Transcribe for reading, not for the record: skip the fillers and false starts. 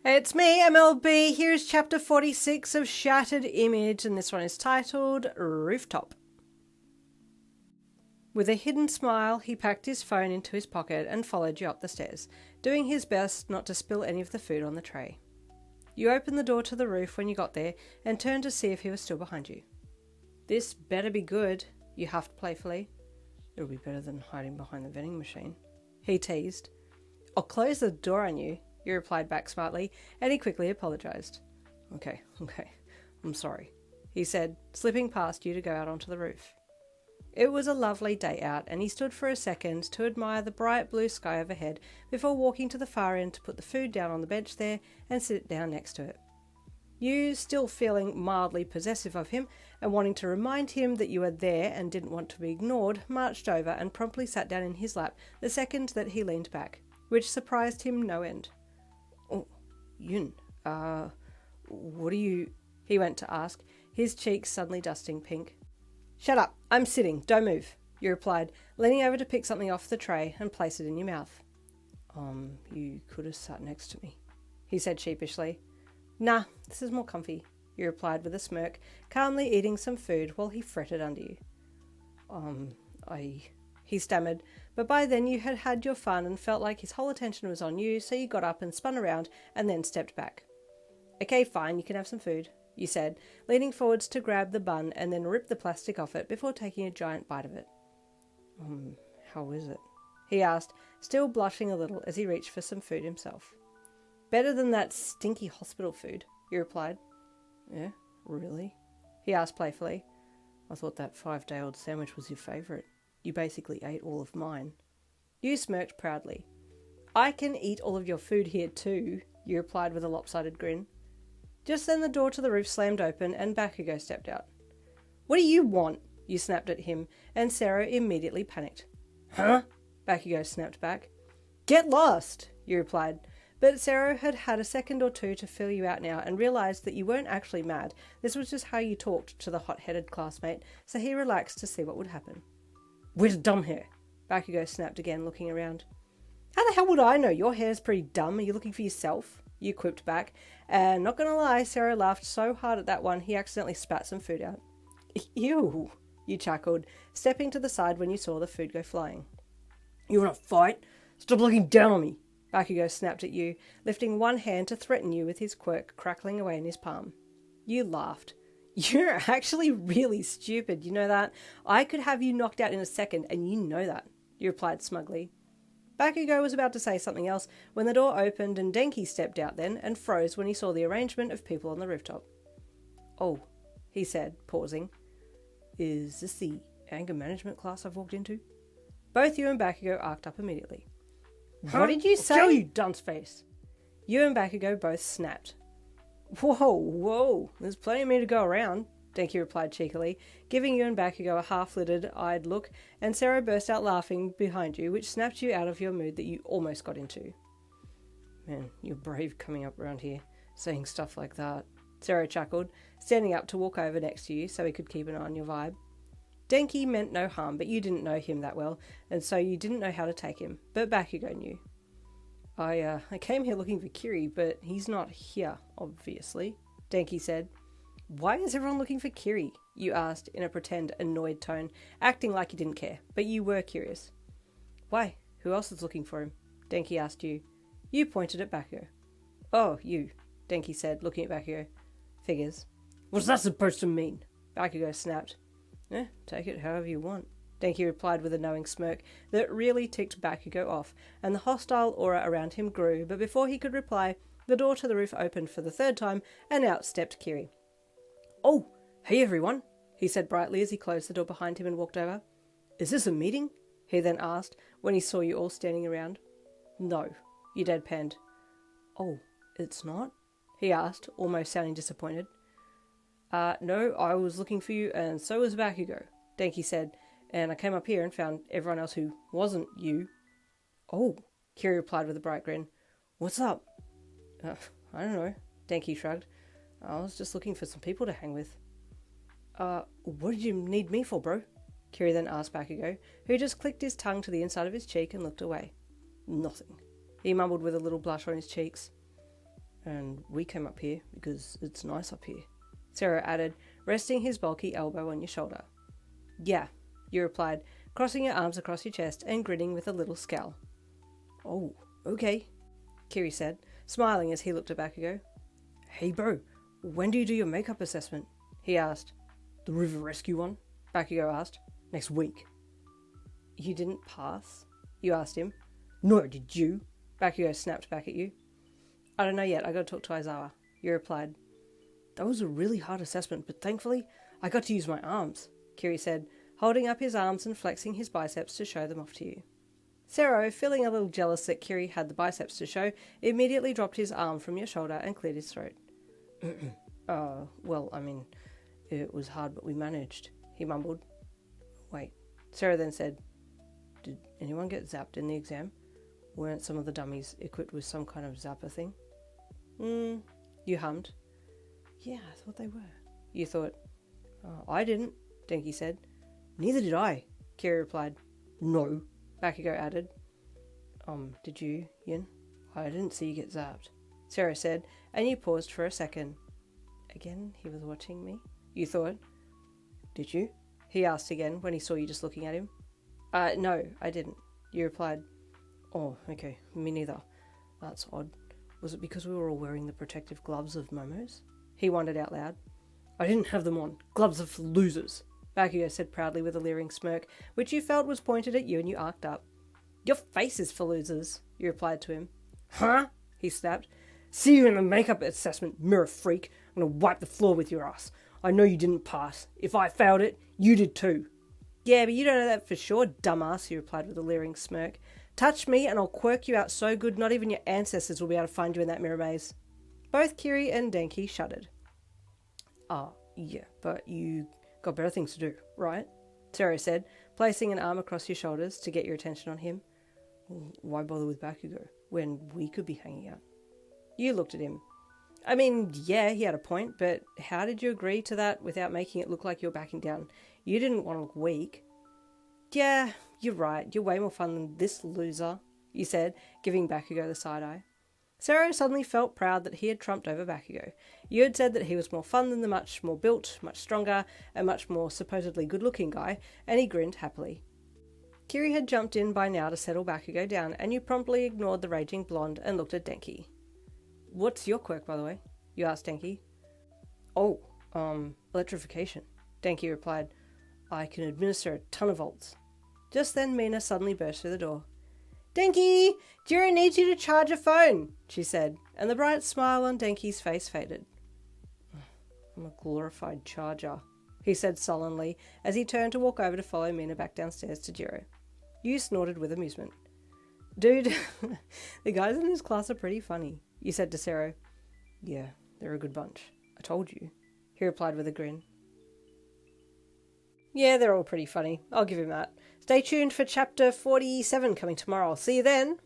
It's me, MLB. Here's chapter 46 of Shattered Image, and this one is titled Rooftop. With a hidden smile, he packed his phone into his pocket and followed you up the stairs, doing his best not to spill any of the food on the tray. You opened the door to the roof when you got there and turned to see if he was still behind you. "This better be good," you huffed playfully. "It'll be better than hiding behind the vending machine," he teased. "I'll close the door on you," you replied back smartly, and he quickly apologised. Okay, I'm sorry," he said, slipping past you to go out onto the roof. It was a lovely day out, and he stood for a second to admire the bright blue sky overhead before walking to the far end to put the food down on the bench there and sit down next to it. You, still feeling mildly possessive of him and wanting to remind him that you were there and didn't want to be ignored, marched over and promptly sat down in his lap the second that he leaned back, which surprised him no end. "Oh, Yun, what are you..." he went to ask, his cheeks suddenly dusting pink. "Shut up, I'm sitting, don't move," you replied, leaning over to pick something off the tray and place it in your mouth. You could have sat next to me," he said sheepishly. "Nah, this is more comfy," you replied with a smirk, calmly eating some food while he fretted under you. He stammered, but by then you had had your fun and felt like his whole attention was on you, so you got up and spun around and then stepped back. "Okay, fine, you can have some food," you said, leaning forwards to grab the bun and then rip the plastic off it before taking a giant bite of it. How is it?" he asked, still blushing a little as he reached for some food himself. "Better than that stinky hospital food," you replied. "Yeah, really?" he asked playfully. "I thought that 5-day-old sandwich was your favourite. You basically ate all of mine." You smirked proudly. "I can eat all of your food here too," you replied with a lopsided grin. Just then the door to the roof slammed open and Bakugo stepped out. "What do you want?" you snapped at him, and Sero immediately panicked. "Huh?" Bakugo snapped back. "Get lost," you replied, but Sero had had a second or two to feel you out now and realised that you weren't actually mad. This was just how you talked to the hot-headed classmate, so he relaxed to see what would happen. "Where's dumb hair?" Bakugo snapped again, looking around. "How the hell would I know? Your hair's pretty dumb. Are you looking for yourself?" you quipped back, and not gonna lie, Sero laughed so hard at that one he accidentally spat some food out. "Ew," you chuckled, stepping to the side when you saw the food go flying. "You wanna fight? Stop looking down on me," Bakugo snapped at you, lifting one hand to threaten you with his quirk crackling away in his palm. You laughed. "You're actually really stupid, you know that? I could have you knocked out in a second, and you know that," you replied smugly. Bakugo was about to say something else when the door opened and Denki stepped out then and froze when he saw the arrangement of people on the rooftop. "Oh," he said, pausing. "Is this the anger management class I've walked into?" Both you and Bakugo arced up immediately. "What did you say?" "I'll kill you, dunce face!" You and Bakugo both snapped. Whoa, there's plenty of me to go around," Denki replied cheekily, giving you and Bakugo a half-lidded-eyed look, and Sero burst out laughing behind you, which snapped you out of your mood that you almost got into. "Man, you're brave coming up around here, saying stuff like that," Sero chuckled, standing up to walk over next to you so he could keep an eye on your vibe. Denki meant no harm, but you didn't know him that well, and so you didn't know how to take him, but Bakugo knew. I came here looking for Kiri, but he's not here, obviously," Denki said. "Why is everyone looking for Kiri?" you asked in a pretend annoyed tone, acting like you didn't care, but you were curious. "Why? Who else is looking for him?" Denki asked you. You pointed at Bakugo. "Oh, you," Denki said, looking at Bakugo. "Figures." "What's that supposed to mean?" Bakugo snapped. Take it however you want," Denki replied with a knowing smirk that really ticked Bakugo off, and the hostile aura around him grew, but before he could reply, the door to the roof opened for the third time, and out stepped Kiri. "Oh, hey everyone," he said brightly as he closed the door behind him and walked over. "Is this a meeting?" he then asked when he saw you all standing around. "No," you deadpanned. "Oh, it's not?" he asked, almost sounding disappointed. No, I was looking for you, and so was Bakugo," Denki said, "and I came up here and found everyone else who wasn't you." "Oh," Kiri replied with a bright grin. "What's up?" I don't know," Denki shrugged. "I was just looking for some people to hang with." What did you need me for, bro?" Kiri then asked Bakugo, who just clicked his tongue to the inside of his cheek and looked away. "Nothing," he mumbled with a little blush on his cheeks. And we came up here because it's nice up here, Sero added, resting his bulky elbow on your shoulder. Yeah, you replied, crossing your arms across your chest and grinning with a little scowl. Oh, okay, Kiri said, smiling as he looked at Bakugo. Hey bro, when do you do your makeup assessment? He asked. The river rescue one? Bakugo asked. Next week. You didn't pass? You asked him. No, did you? Bakugo snapped back at you. I don't know yet, I gotta talk to Aizawa, you replied. That was a really hard assessment, but thankfully I got to use my arms, Kiri said, holding up his arms and flexing his biceps to show them off to you. Sero, feeling a little jealous that Kiri had the biceps to show, immediately dropped his arm from your shoulder and cleared his throat. Well, I mean, it was hard, but we managed, he mumbled. Wait, Sero then said, did anyone get zapped in the exam? Weren't some of the dummies equipped with some kind of zapper thing? You hummed. Yeah, I thought they were. You thought. I didn't, Denki said. Neither did I, Kiri replied. No, Bakugo added. Did you, Yin? I didn't see you get zapped, Sero said, and you paused for a second. Again, he was watching me, you thought. Did you? He asked again when he saw you just looking at him. No, I didn't, you replied. Oh, okay, me neither. That's odd. Was it because we were all wearing the protective gloves of Momo's? He wondered out loud. I didn't have them on. Gloves are for losers, Bakugo said proudly with a leering smirk, which you felt was pointed at you and you arced up. Your face is for losers, you replied to him. Huh? He snapped. See you in the makeup assessment, mirror freak. I'm gonna wipe the floor with your ass. I know you didn't pass. If I failed it, you did too. Yeah, but you don't know that for sure, dumbass, he replied with a leering smirk. Touch me and I'll quirk you out so good not even your ancestors will be able to find you in that mirror maze. Both Kiri and Denki shuddered. Yeah, but you got better things to do, right? Sero said, placing an arm across your shoulders to get your attention on him. Why bother with Bakugo when we could be hanging out? You looked at him. I mean, yeah, he had a point, but how did you agree to that without making it look like you were backing down? You didn't want to look weak. Yeah, you're right. You're way more fun than this loser, you said, giving Bakugo the side-eye. Sero suddenly felt proud that he had trumped over Bakugo. You had said that he was more fun than the much more built, much stronger, and much more supposedly good-looking guy, and he grinned happily. Kiri had jumped in by now to settle Bakugo down, and you promptly ignored the raging blonde and looked at Denki. What's your quirk, by the way? You asked Denki. Oh, electrification, Denki replied. I can administer a ton of volts. Just then Mina suddenly burst through the door. Denki! Jiro needs you to charge a phone, she said, and the bright smile on Denki's face faded. I'm a glorified charger, he said sullenly as he turned to walk over to follow Mina back downstairs to Jiro. You snorted with amusement. Dude, the guys in this class are pretty funny, you said to Sero. Yeah, they're a good bunch. I told you, he replied with a grin. Yeah, they're all pretty funny. I'll give him that. Stay tuned for chapter 47 coming tomorrow. I'll see you then.